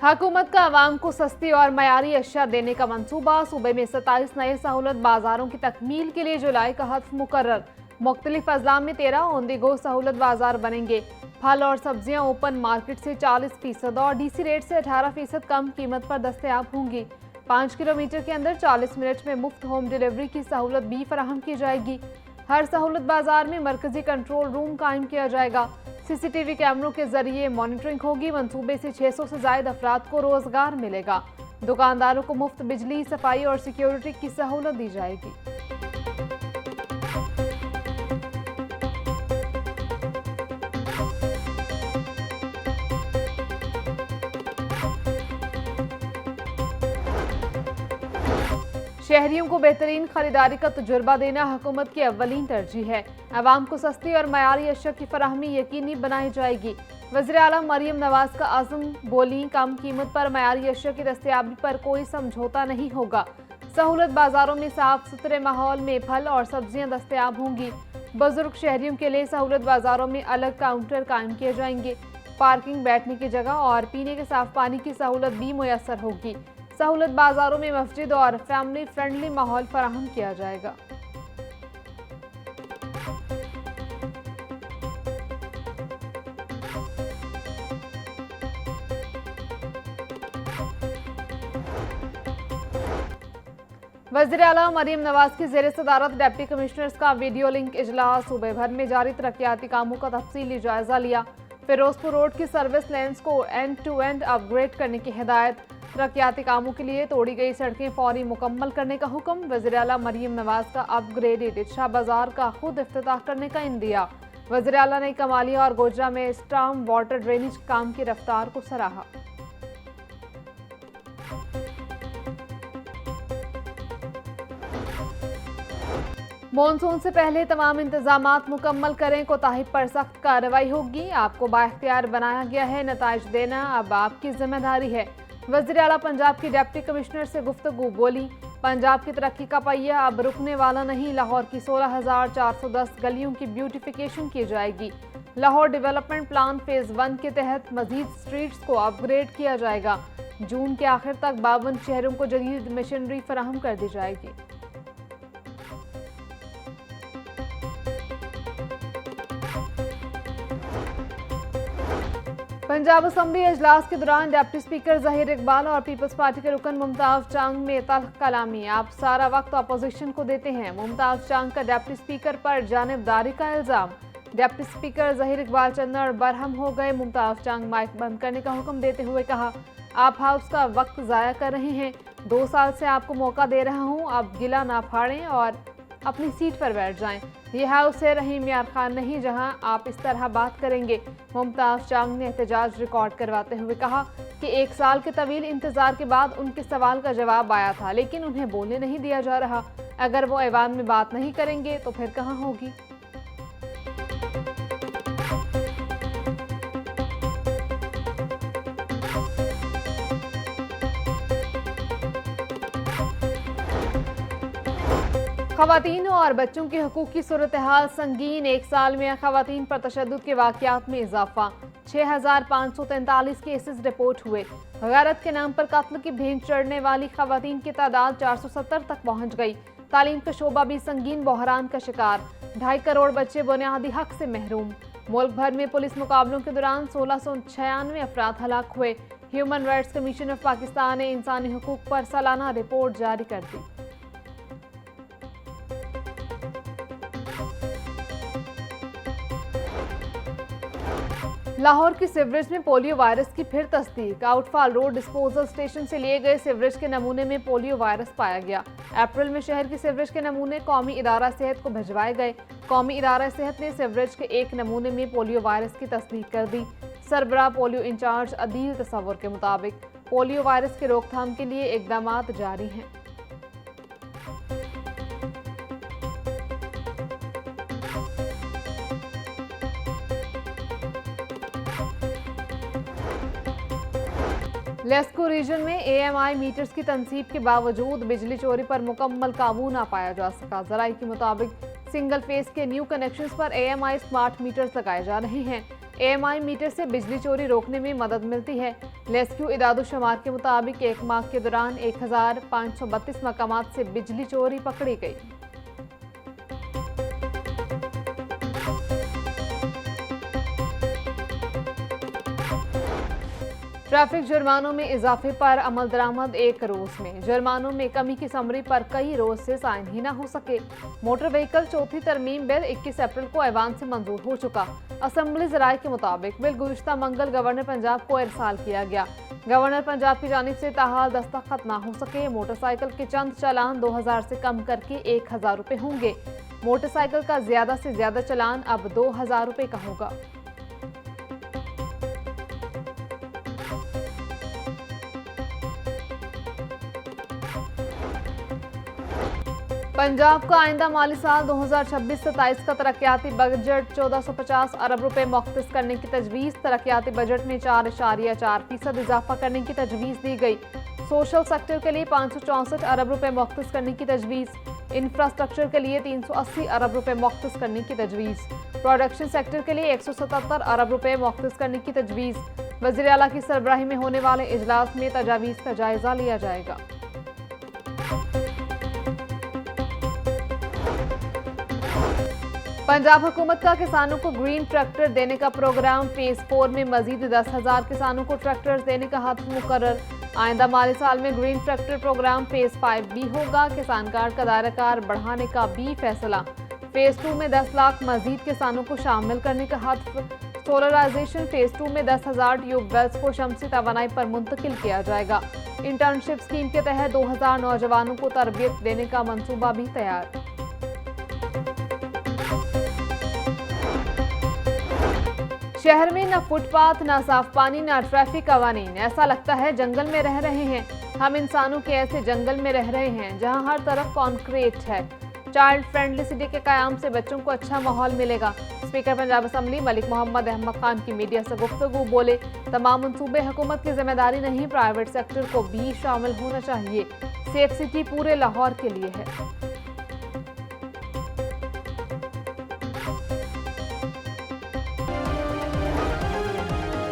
हुकूमत का आवाम को सस्ती और मयारी अशिया देने का मंसूबा। सूबे में 27 नए सहूलत बाजारों की तकमील के लिए जुलाई का हल्फ मुकर्रर। मुख्तलिफ अजला में 13 ओंदिगो सहूलत बाजार बनेंगे। फल और सब्जियां ओपन मार्केट से 40% और डीसी रेट से 18% कम कीमत पर दस्तयाब होंगी। 5 किलोमीटर के अंदर 40 मिनट में मुफ्त होम डिलीवरी की सहूलत भी फराहम की जाएगी। हर सहूलत बाजार में मरकजी कंट्रोल रूम कायम किया जाएगा। सीसीटीवी कैमरों के जरिए मॉनिटरिंग होगी। मंसूबे से 600 से ज्यादा अफराद को रोजगार मिलेगा। दुकानदारों को मुफ्त बिजली, सफाई और सिक्योरिटी की सहूलत दी जाएगी। शहरियों को बेहतरीन खरीदारी का तजुर्बा देना हुकूमत की अव्वलीन तरजीह है। आवाम को सस्ती और मयारी अशिया की फराहमी यकीनी बनाई जाएगी। वज़ीर आला मरियम नवाज का आज़म बोली, कम कीमत पर मयारी अशिया की दस्तयाबी पर कोई समझौता नहीं होगा। सहूलत बाजारों में साफ सुथरे माहौल में फल और सब्जियां दस्तयाब होंगी। बुजुर्ग शहरियों के लिए सहूलत बाजारों में अलग काउंटर कायम किए जाएंगे। पार्किंग, बैठने की जगह और पीने के साफ पानी की सहूलत भी मुयस्सर होगी। सहूलत बाजारों में मस्जिद और फैमिली फ्रेंडली माहौल फराहम किया जाएगा। वज़ीर आला मरियम नवाज की ज़ेर सदारत डिप्टी कमिश्नर्स का वीडियो लिंक इजलास। सूबे भर में जारी तरक्याती कामों का तफसीली जायजा लिया। फिरोजपुर रोड की सर्विस लेन्स को एंड टू एंड अपग्रेड करने की हिदायत। तरक्याती कामों के लिए तोड़ी गई सड़कें फौरी मुकम्मल करने का हुक्म। वज़ीर आला मरियम नवाज का अपग्रेडेड शाह बाजार का खुद इफ्तिताह करने का इंदिया। वज़ीर आला ने कमालिया और गोजरा में स्टॉर्म वाटर ड्रेनेज काम की रफ्तार को सराहा। मॉनसून से पहले तमाम इंतजामात मुकम्मल करें, कोताही पर सख्त कार्रवाई होगी। आपको बाइख्तियार बनाया गया है, नताइज देना अब आपकी जिम्मेदारी है। वज़ीर आला पंजाब की डिप्टी कमिश्नर से गुफ्तगू बोली, पंजाब की तरक्की का पहिया अब रुकने वाला नहीं। लाहौर की 16,410 गलियों की ब्यूटिफिकेशन की जाएगी। लाहौर डेवलपमेंट प्लान फेज 1 के तहत मजीद स्ट्रीट्स को अपग्रेड किया जाएगा। जून के आखिर तक 52 शहरों को जदीद मशीनरी फराहम कर दी जाएगी। पंजाब असम्बली इजलास के दौरान डिप्टी स्पीकर ज़हीर इकबाल और पीपल्स पार्टी के रुकन मुमताज चांग में तल्ख कलामी। आप सारा वक्त अपोजिशन को देते हैं। मुमताज चांग का डिप्टी स्पीकर पर जानिबदारी का इल्जाम। डिप्टी स्पीकर ज़हीर इकबाल चन्नड़ बरहम हो गए। मुमताज चांग माइक बंद करने का हुक्म देते हुए कहा, आप हाउस का वक्त ज़ाया कर रहे हैं। 2 साल से आपको मौका दे रहा हूँ, अब गिला ना फाड़ें और अपनी सीट पर बैठ जाएं। ये हाउस है, रहीम यार खान नहीं जहां आप इस तरह बात करेंगे। मुमताज चांग ने एहतजाज रिकॉर्ड करवाते हुए कहा कि 1 साल के तवील इंतजार के बाद उनके सवाल का जवाब आया था, लेकिन उन्हें बोलने नहीं दिया जा रहा। अगर वो ऐवान में बात नहीं करेंगे तो फिर कहाँ होगी। ख़वातीन और बच्चों के हकूक़ की सूरत हाल संगीन। 1 साल में ख़वातीन पर तशद्दुद के वाक़यात में इजाफा। 6,543 केसेस रिपोर्ट हुए। गैरत के नाम पर कत्ल की भेंट चढ़ने वाली ख़वातीन की तादाद 470 तक पहुँच गई। तालीम का शोबा भी संगीन बहरान का शिकार। 2.5 करोड़ बच्चे बुनियादी हक से महरूम। मुल्क भर में पुलिस मुकाबलों के दौरान 1696 अफराद हलाक हुए। Human rights commission of Pakistan ने इंसानी हकूक़ पर सालाना रिपोर्ट जारी कर दी। लाहौर की सीवरेज में पोलियो वायरस की फिर तस्दीक। आउटफॉल रोड डिस्पोजल स्टेशन से लिए गए सीवरेज के नमूने में पोलियो वायरस पाया गया। अप्रैल में शहर की सीवरेज के नमूने कौमी इदारा सेहत को भिजवाए गए। कौमी इदारा सेहत ने सीवरेज के एक नमूने में पोलियो वायरस की तस्दीक कर दी। सरबराह पोलियो इंचार्ज अदील तसव्वुर के मुताबिक पोलियो वायरस की रोकथाम के लिए इकदाम जारी हैं। लेस्को रीजन में AMI मीटर्स की तनसीब के बावजूद बिजली चोरी पर मुकम्मल काबू ना पाया जा सका। ज़राई के मुताबिक सिंगल फेस के न्यू कनेक्शंस पर AMI स्मार्ट मीटर्स लगाए जा रहे हैं। AMI मीटर से बिजली चोरी रोकने में मदद मिलती है। रेस्क्यू इदादो-शुमार के मुताबिक एक माह के दौरान 1532 मकामात से बिजली चोरी पकड़ी गई। ट्रैफिक जुर्मानों में इजाफे पर अमल दरामद 1 रोज में। जुर्मानों में कमी की समरी पर कई रोज से साइन ही न हो सके। मोटर व्हीकल चौथी तरमीम बिल 21 अप्रैल को ऐवान से मंजूर हो चुका। असेंबली ज़राए के मुताबिक बिल गुज़िश्ता मंगल गवर्नर पंजाब को इरसाल किया गया। गवर्नर पंजाब की जानिब से ताहाल दस्तखत न हो सके। मोटरसाइकिल के चंद चालान 2000 से कम करके 1000 रुपये होंगे। मोटरसाइकिल का ज्यादा से ज्यादा चालान अब 2000 रुपये का होगा। पंजाब का आइंदा माली साल 2026-27 का तरक्याती बजट 1450 अरब रुपए मुख्तस करने की तजवीज़। तरक्याती बजट में 4.4% इजाफा करने की तजवीज़ दी गई। सोशल सेक्टर के लिए 564 अरब रुपए मुख्तस करने की तजवीज़। इंफ्रास्ट्रक्चर के लिए 380 अरब रुपए मुख्तस करने की तजवीज़। प्रोडक्शन सेक्टर के लिए 177 अरब रुपए मुख्तस करने की तजवीज़। वज़ीर आला की सरबराही में होने वाले इजलास में तजावीज़ का जायजा लिया जाएगा। पंजाब हुकूमत का किसानों को ग्रीन ट्रैक्टर देने का प्रोग्राम। फेज 4 में मजीद 10,000 किसानों को ट्रैक्टर्स देने का हद मुकर्रर। आइंदा माली साल में ग्रीन ट्रैक्टर प्रोग्राम फेज 5 भी होगा। किसान कार्ड का दायराकार बढ़ाने का भी फैसला। फेज 2 में 10 लाख मजीद किसानों को शामिल करने का हद। सोलराइजेशन फेज 2 में 10,000 ट्यूबवेल्स को शमसी तवानाई पर मुंतकिल किया जाएगा। इंटर्नशिप स्कीम के तहत 2000 नौजवानों को तरबियत देने का मंसूबा भी तैयार। शहर में न फुटपाथ, न साफ पानी, न ट्रैफिक कवानीन। ऐसा लगता है जंगल में रह रहे हैं। हम इंसानों के ऐसे जंगल में रह रहे हैं जहां हर तरफ कॉन्क्रीट है। चाइल्ड फ्रेंडली सिटी के कयाम से बच्चों को अच्छा माहौल मिलेगा। स्पीकर पंजाब असम्बली मलिक मोहम्मद अहमद खान की मीडिया से गुफ्तगू। बोले, तमाम मंसूबे हुकूमत की जिम्मेदारी नहीं, प्राइवेट सेक्टर को भी शामिल होना चाहिए। सेफ सिटी पूरे लाहौर के लिए है।